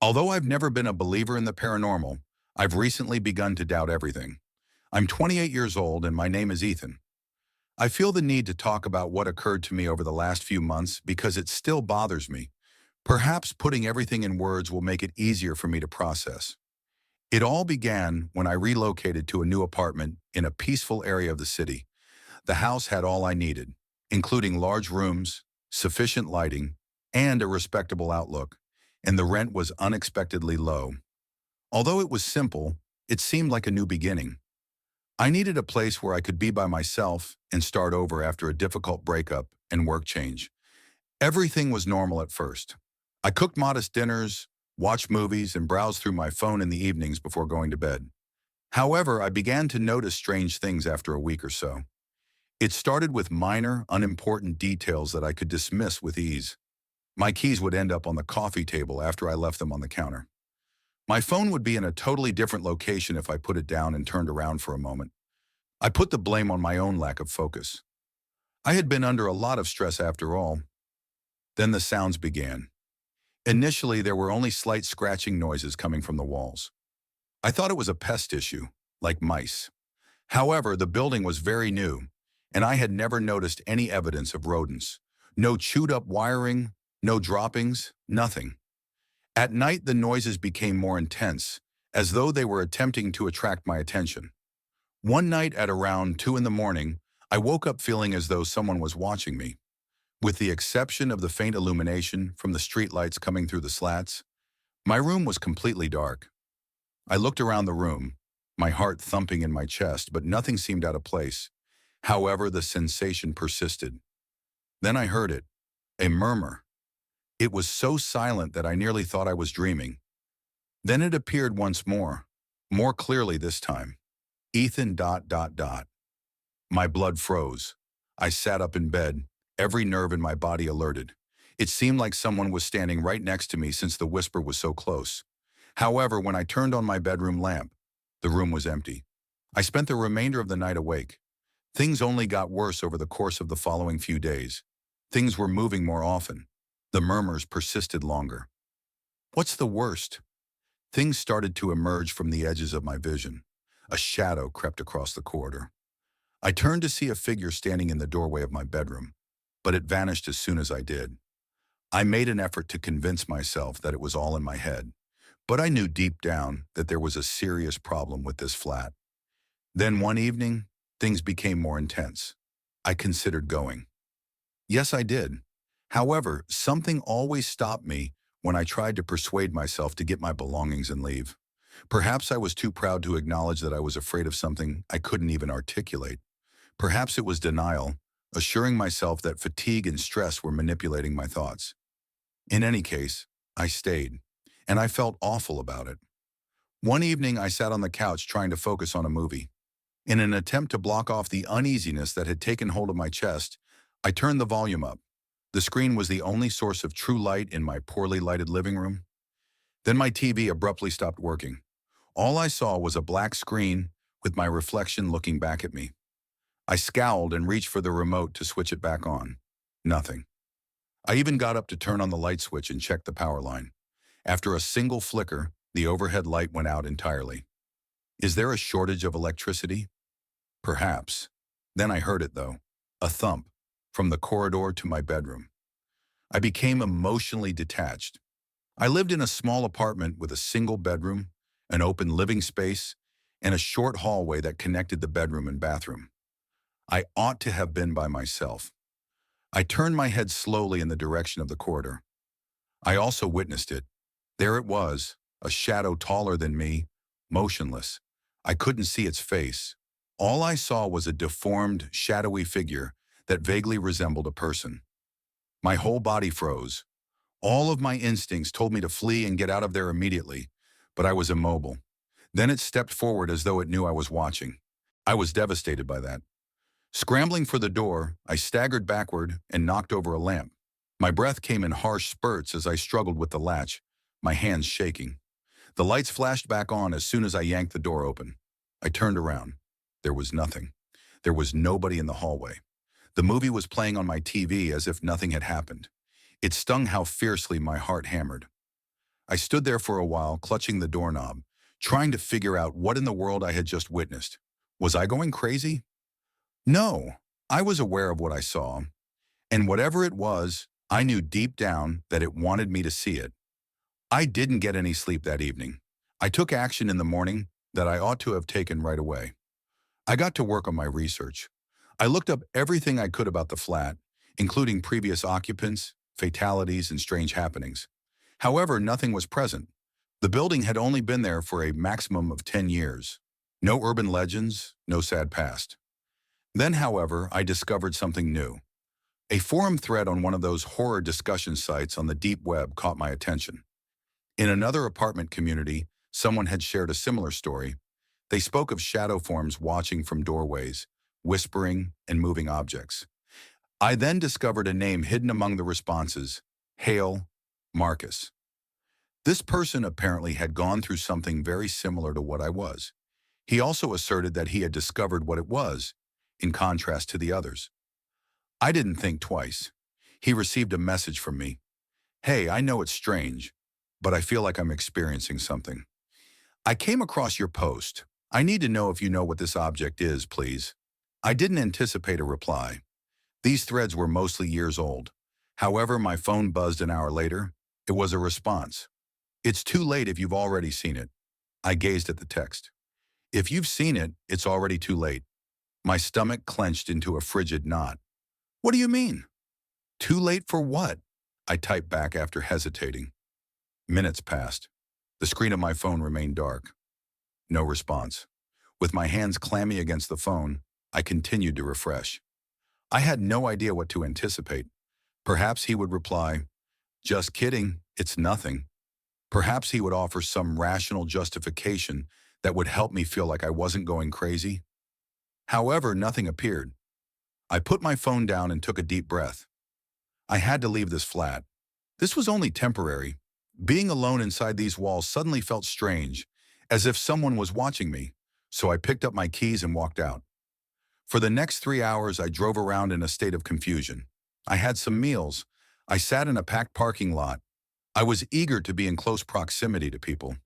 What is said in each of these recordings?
Although I've never been a believer in the paranormal, I've recently begun to doubt everything. I'm 28 years old and my name is Ethan. I feel the need to talk about what occurred to me over the last few months because it still bothers me. Perhaps putting everything in words will make it easier for me to process. It all began when I relocated to a new apartment in a peaceful area of the city. The house had all I needed, including large rooms, sufficient lighting, and a respectable outlook, and the rent was unexpectedly low. Although it was simple, it seemed like a new beginning. I needed a place where I could be by myself and start over after a difficult breakup and work change. Everything was normal at first. I cooked modest dinners, watched movies, and browsed through my phone in the evenings before going to bed. However, I began to notice strange things after a week or so. It started with minor, unimportant details that I could dismiss with ease. My keys would end up on the coffee table after I left them on the counter. My phone would be in a totally different location if I put it down and turned around for a moment. I put the blame on my own lack of focus. I had been under a lot of stress after all. Then the sounds began. Initially, there were only slight scratching noises coming from the walls. I thought it was a pest issue, like mice. However, the building was very new, and I had never noticed any evidence of rodents. No chewed-up wiring, no droppings, nothing. At night, the noises became more intense, as though they were attempting to attract my attention. One night at around 2 in the morning, I woke up feeling as though someone was watching me. With the exception of the faint illumination from the streetlights coming through the slats, my room was completely dark. I looked around the room, my heart thumping in my chest, but nothing seemed out of place. However, the sensation persisted. Then I heard it, a murmur. It was so silent that I nearly thought I was dreaming. Then it appeared once more clearly this time. Ethan ... My blood froze. I sat up in bed, every nerve in my body alerted. It seemed like someone was standing right next to me since the whisper was so close. However, when I turned on my bedroom lamp, the room was empty. I spent the remainder of the night awake. Things only got worse over the course of the following few days. Things were moving more often. The murmurs persisted longer. What's the worst? Things started to emerge from the edges of my vision. A shadow crept across the corridor. I turned to see a figure standing in the doorway of my bedroom, but it vanished as soon as I did. I made an effort to convince myself that it was all in my head, but I knew deep down that there was a serious problem with this flat. Then one evening, things became more intense. I considered going. Yes, I did. However, something always stopped me when I tried to persuade myself to get my belongings and leave. Perhaps I was too proud to acknowledge that I was afraid of something I couldn't even articulate. Perhaps it was denial, assuring myself that fatigue and stress were manipulating my thoughts. In any case, I stayed, and I felt awful about it. One evening, I sat on the couch trying to focus on a movie. In an attempt to block off the uneasiness that had taken hold of my chest, I turned the volume up. The screen was the only source of true light in my poorly lighted living room. Then my TV abruptly stopped working. All I saw was a black screen with my reflection looking back at me. I scowled and reached for the remote to switch it back on. Nothing. I even got up to turn on the light switch and check the power line. After a single flicker, the overhead light went out entirely. Is there a shortage of electricity? Perhaps. Then I heard it, though. A thump, from the corridor to my bedroom. I became emotionally detached. I lived in a small apartment with a single bedroom, an open living space, and a short hallway that connected the bedroom and bathroom. I ought to have been by myself. I turned my head slowly in the direction of the corridor. I also witnessed it. There it was, a shadow taller than me, motionless. I couldn't see its face. All I saw was a deformed, shadowy figure that vaguely resembled a person. My whole body froze. All of my instincts told me to flee and get out of there immediately, but I was immobile. Then it stepped forward as though it knew I was watching. I was devastated by that. Scrambling for the door, I staggered backward and knocked over a lamp. My breath came in harsh spurts as I struggled with the latch, my hands shaking. The lights flashed back on as soon as I yanked the door open. I turned around. There was nothing. There was nobody in the hallway. The movie was playing on my TV as if nothing had happened. It stung how fiercely my heart hammered. I stood there for a while, clutching the doorknob, trying to figure out what in the world I had just witnessed. Was I going crazy? No, I was aware of what I saw, and whatever it was, I knew deep down that it wanted me to see it. I didn't get any sleep that evening. I took action in the morning that I ought to have taken right away. I got to work on my research. I looked up everything I could about the flat, including previous occupants, fatalities, and strange happenings. However, nothing was present. The building had only been there for a maximum of 10 years. No urban legends, no sad past. Then, however, I discovered something new. A forum thread on one of those horror discussion sites on the deep web caught my attention. In another apartment community, someone had shared a similar story. They spoke of shadow forms watching from doorways, whispering and moving objects. I then discovered a name hidden among the responses, Hale Marcus. This person apparently had gone through something very similar to what I was. He also asserted that he had discovered what it was, in contrast to the others. I didn't think twice. He received a message from me. Hey, I know it's strange, but I feel like I'm experiencing something. I came across your post. I need to know if you know what this object is, please. I didn't anticipate a reply. These threads were mostly years old. However, my phone buzzed an hour later. It was a response. It's too late if you've already seen it. I gazed at the text. If you've seen it, it's already too late. My stomach clenched into a frigid knot. What do you mean? Too late for what? I typed back after hesitating. Minutes passed. The screen of my phone remained dark. No response. With my hands clammy against the phone, I continued to refresh. I had no idea what to anticipate. Perhaps he would reply, "Just kidding, it's nothing." Perhaps he would offer some rational justification that would help me feel like I wasn't going crazy. However, nothing appeared. I put my phone down and took a deep breath. I had to leave this flat. This was only temporary. Being alone inside these walls suddenly felt strange, as if someone was watching me, so I picked up my keys and walked out. For the next 3 hours, I drove around in a state of confusion. I had some meals. I sat in a packed parking lot. I was eager to be in close proximity to people.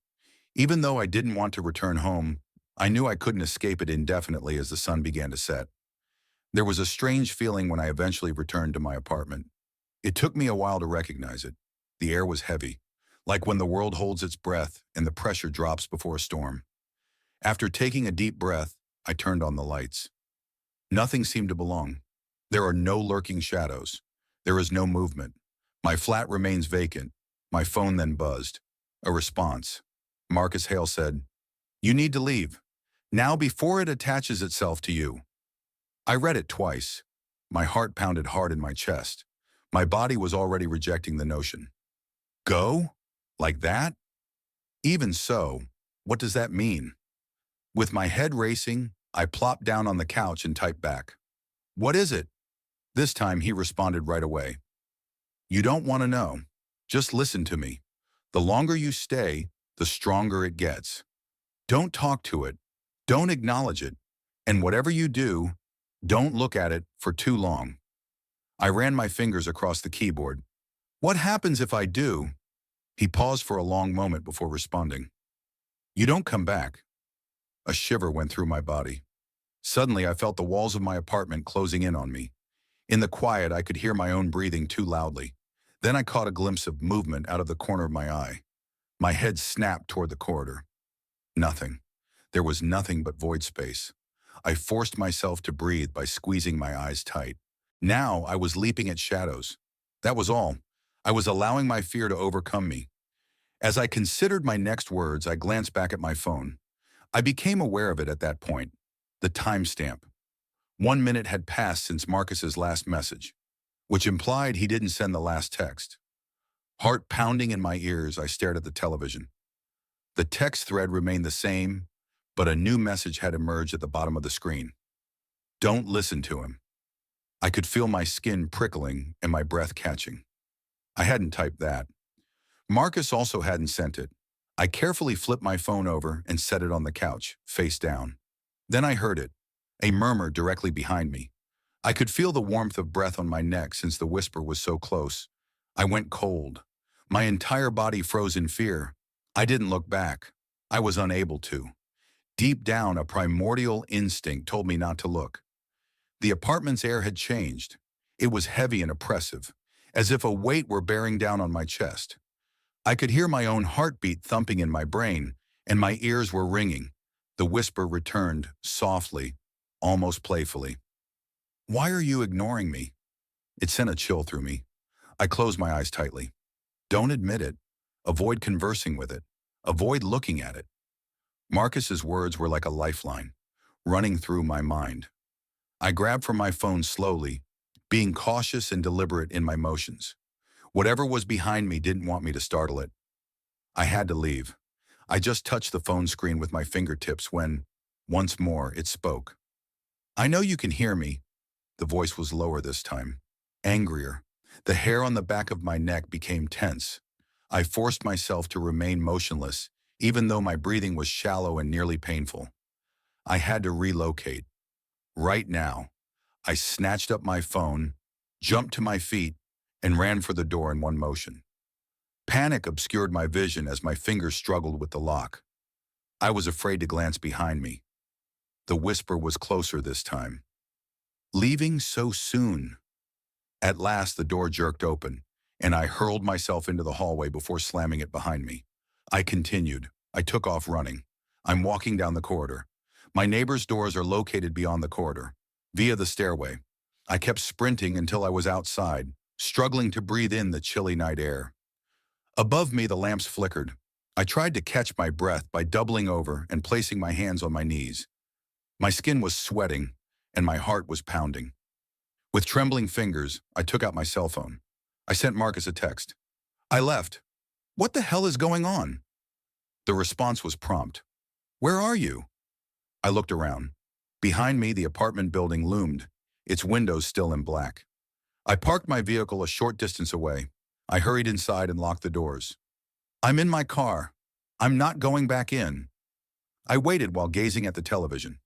Even though I didn't want to return home, I knew I couldn't escape it indefinitely as the sun began to set. There was a strange feeling when I eventually returned to my apartment. It took me a while to recognize it. The air was heavy, like when the world holds its breath and the pressure drops before a storm. After taking a deep breath, I turned on the lights. Nothing seemed to belong. There are no lurking shadows. There is no movement. My flat remains vacant. My phone then buzzed. A response. Marcus Hale said, "You need to leave. Now before it attaches itself to you." I read it twice. My heart pounded hard in my chest. My body was already rejecting the notion. Go? Like that? Even so, what does that mean? With my head racing, I plopped down on the couch and typed back. "What is it?" This time he responded right away. "You don't want to know. Just listen to me. The longer you stay, the stronger it gets. Don't talk to it. Don't acknowledge it. And whatever you do, don't look at it for too long." I ran my fingers across the keyboard. "What happens if I do?" He paused for a long moment before responding. "You don't come back." A shiver went through my body. Suddenly, I felt the walls of my apartment closing in on me. In the quiet, I could hear my own breathing too loudly. Then I caught a glimpse of movement out of the corner of my eye. My head snapped toward the corridor. Nothing. There was nothing but void space. I forced myself to breathe by squeezing my eyes tight. Now I was leaping at shadows. That was all. I was allowing my fear to overcome me. As I considered my next words, I glanced back at my phone. I became aware of it at that point. The timestamp. 1 minute had passed since Marcus's last message, which implied he didn't send the last text. Heart pounding in my ears, I stared at the television. The text thread remained the same, but a new message had emerged at the bottom of the screen. "Don't listen to him." I could feel my skin prickling and my breath catching. I hadn't typed that. Marcus also hadn't sent it. I carefully flipped my phone over and set it on the couch, face down. Then I heard it, a murmur directly behind me. I could feel the warmth of breath on my neck since the whisper was so close. I went cold. My entire body froze in fear. I didn't look back. I was unable to. Deep down, a primordial instinct told me not to look. The apartment's air had changed. It was heavy and oppressive, as if a weight were bearing down on my chest. I could hear my own heartbeat thumping in my brain, and my ears were ringing. The whisper returned, softly, almost playfully. "Why are you ignoring me?" It sent a chill through me. I closed my eyes tightly. Don't admit it. Avoid conversing with it. Avoid looking at it. Marcus's words were like a lifeline, running through my mind. I grabbed for my phone slowly, being cautious and deliberate in my motions. Whatever was behind me didn't want me to startle it. I had to leave. I just touched the phone screen with my fingertips when, once more, it spoke. "I know you can hear me." The voice was lower this time, angrier. The hair on the back of my neck became tense. I forced myself to remain motionless, even though my breathing was shallow and nearly painful. I had to relocate. Right now. I snatched up my phone, jumped to my feet, and ran for the door in one motion. Panic obscured my vision as my fingers struggled with the lock. I was afraid to glance behind me. The whisper was closer this time. "Leaving so soon." At last, the door jerked open, and I hurled myself into the hallway before slamming it behind me. I continued. I took off running. I'm walking down the corridor. My neighbor's doors are located beyond the corridor, via the stairway. I kept sprinting until I was outside, struggling to breathe in the chilly night air. Above me, the lamps flickered. I tried to catch my breath by doubling over and placing my hands on my knees. My skin was sweating, and my heart was pounding. With trembling fingers, I took out my cell phone. I sent Marcus a text. "I left. What the hell is going on?" The response was prompt. "Where are you?" I looked around. Behind me, the apartment building loomed, its windows still in black. I parked my vehicle a short distance away. I hurried inside and locked the doors. "I'm in my car. I'm not going back in." I waited while gazing at the television.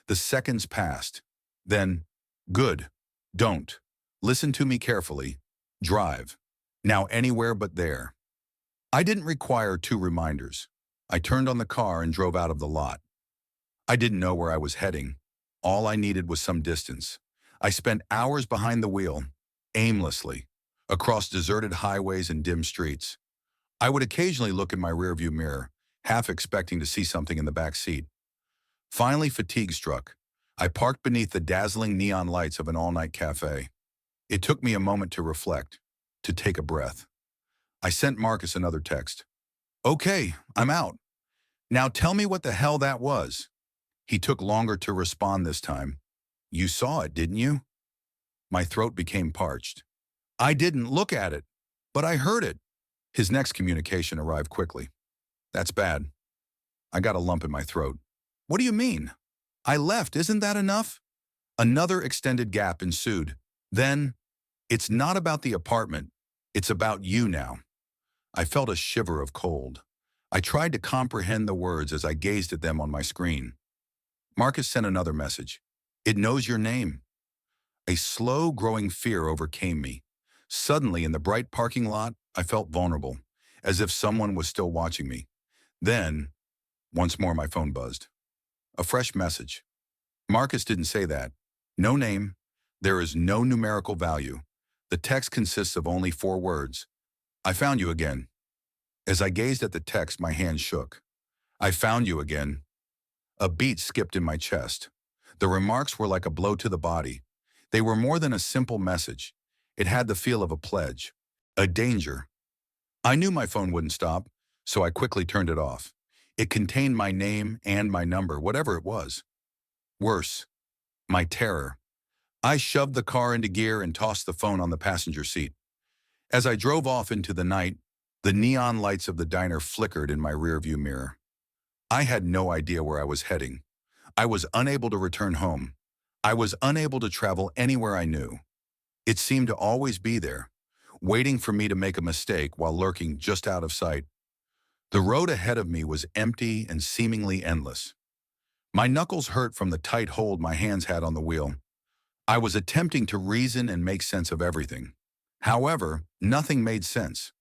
The seconds passed. Then, "Good. Don't. Listen to me carefully. Drive. Now anywhere but there." I didn't require 2 reminders. I turned on the car and drove out of the lot. I didn't know where I was heading. All I needed was some distance. I spent hours behind the wheel, aimlessly, across deserted highways and dim streets. I would occasionally look in my rearview mirror, half expecting to see something in the back seat. Finally, fatigue struck. I parked beneath the dazzling neon lights of an all-night cafe. It took me a moment to reflect, to take a breath. I sent Marcus another text. "Okay, I'm out. Now tell me what the hell that was." He took longer to respond this time. "You saw it, didn't you?" My throat became parched. "I didn't look at it, but I heard it." His next communication arrived quickly. "That's bad." I got a lump in my throat. "What do you mean?" "I left, isn't that enough?" Another extended gap ensued. Then, "It's not about the apartment. It's about you now." I felt a shiver of cold. I tried to comprehend the words as I gazed at them on my screen. Marcus sent another message. "It knows your name." A slow, growing fear overcame me. Suddenly, in the bright parking lot, I felt vulnerable, as if someone was still watching me. Then, once more my phone buzzed. A fresh message. Marcus didn't say that. No name. There is no numerical value. The text consists of only 4 words. "I found you again." As I gazed at the text, my hand shook. "I found you again." A beat skipped in my chest. The remarks were like a blow to the body. They were more than a simple message. It had the feel of a pledge, a danger. I knew my phone wouldn't stop, so I quickly turned it off. It contained my name and my number, whatever it was. Worse, my terror. I shoved the car into gear and tossed the phone on the passenger seat. As I drove off into the night, the neon lights of the diner flickered in my rearview mirror. I had no idea where I was heading. I was unable to return home. I was unable to travel anywhere I knew. It seemed to always be there, waiting for me to make a mistake while lurking just out of sight. The road ahead of me was empty and seemingly endless. My knuckles hurt from the tight hold my hands had on the wheel. I was attempting to reason and make sense of everything. However, nothing made sense.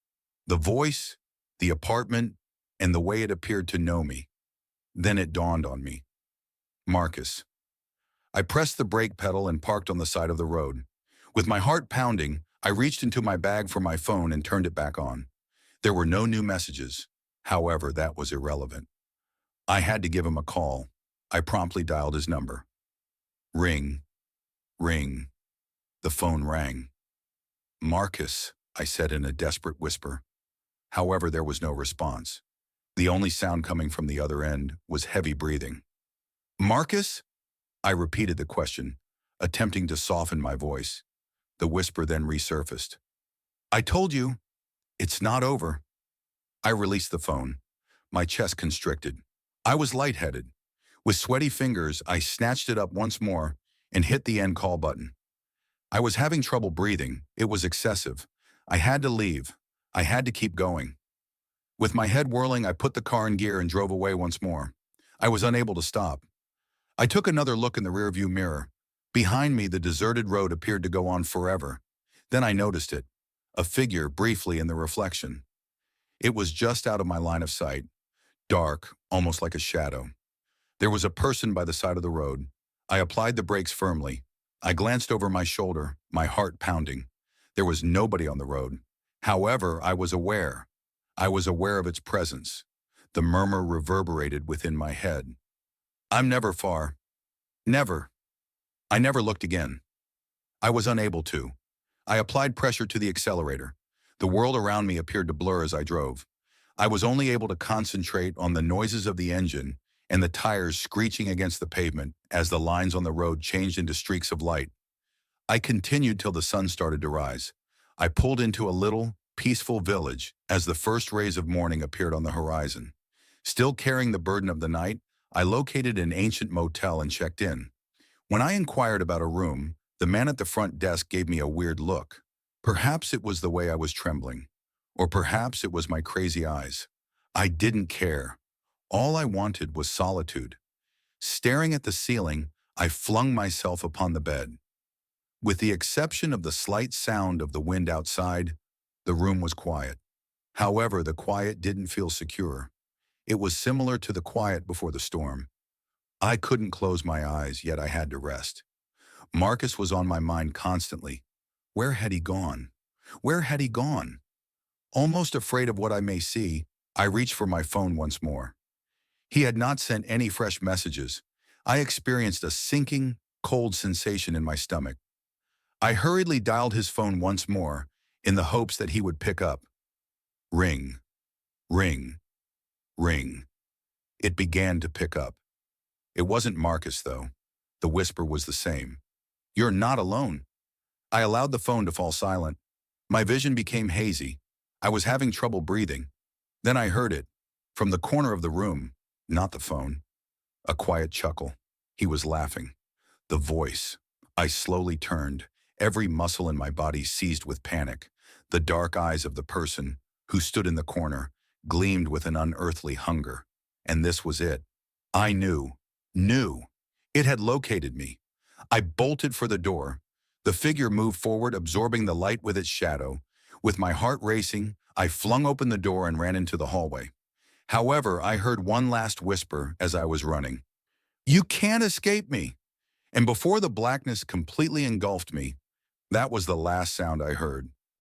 The voice, the apartment, and the way it appeared to know me. Then it dawned on me. Marcus. I pressed the brake pedal and parked on the side of the road. With my heart pounding, I reached into my bag for my phone and turned it back on. There were no new messages. However, that was irrelevant. I had to give him a call. I promptly dialed his number. Ring. Ring. The phone rang. Marcus, I said in a desperate whisper. However, there was no response. The only sound coming from the other end was heavy breathing. Marcus? I repeated the question, attempting to soften my voice. The whisper then resurfaced. I told you, it's not over. I released the phone. My chest constricted. I was lightheaded. With sweaty fingers, I snatched it up once more and hit the end call button. I was having trouble breathing. It was excessive. I had to leave. I had to keep going. With my head whirling, I put the car in gear and drove away once more. I was unable to stop. I took another look in the rearview mirror. Behind me, the deserted road appeared to go on forever. Then I noticed it, a figure briefly in the reflection. It was just out of my line of sight, dark, almost like a shadow. There was a person by the side of the road. I applied the brakes firmly. I glanced over my shoulder, my heart pounding. There was nobody on the road. However, I was aware. I was aware of its presence. The murmur reverberated within my head. I'm never far. Never. I never looked again. I was unable to. I applied pressure to the accelerator. The world around me appeared to blur as I drove. I was only able to concentrate on the noises of the engine and the tires screeching against the pavement as the lines on the road changed into streaks of light. I continued till the sun started to rise. I pulled into a little, peaceful village as the first rays of morning appeared on the horizon. Still carrying the burden of the night, I located an ancient motel and checked in. When I inquired about a room, the man at the front desk gave me a weird look. Perhaps it was the way I was trembling, or perhaps it was my crazy eyes. I didn't care. All I wanted was solitude. Staring at the ceiling, I flung myself upon the bed. With the exception of the slight sound of the wind outside, the room was quiet. However, the quiet didn't feel secure. It was similar to the quiet before the storm. I couldn't close my eyes, yet I had to rest. Marcus was on my mind constantly. Where had he gone? Where had he gone? Almost afraid of what I may see, I reached for my phone once more. He had not sent any fresh messages. I experienced a sinking, cold sensation in my stomach. I hurriedly dialed his phone once more, in the hopes that he would pick up. Ring, ring, ring. It began to pick up. It wasn't Marcus, though. The whisper was the same. You're not alone. I allowed the phone to fall silent. My vision became hazy. I was having trouble breathing. Then I heard it, from the corner of the room, not the phone. A quiet chuckle. He was laughing. The voice. I slowly turned, every muscle in my body seized with panic. The dark eyes of the person, who stood in the corner, gleamed with an unearthly hunger. And this was it. I knew. It had located me. I bolted for the door. The figure moved forward, absorbing the light with its shadow. With my heart racing, I flung open the door and ran into the hallway. However, I heard one last whisper as I was running. You can't escape me. And before the blackness completely engulfed me, that was the last sound I heard.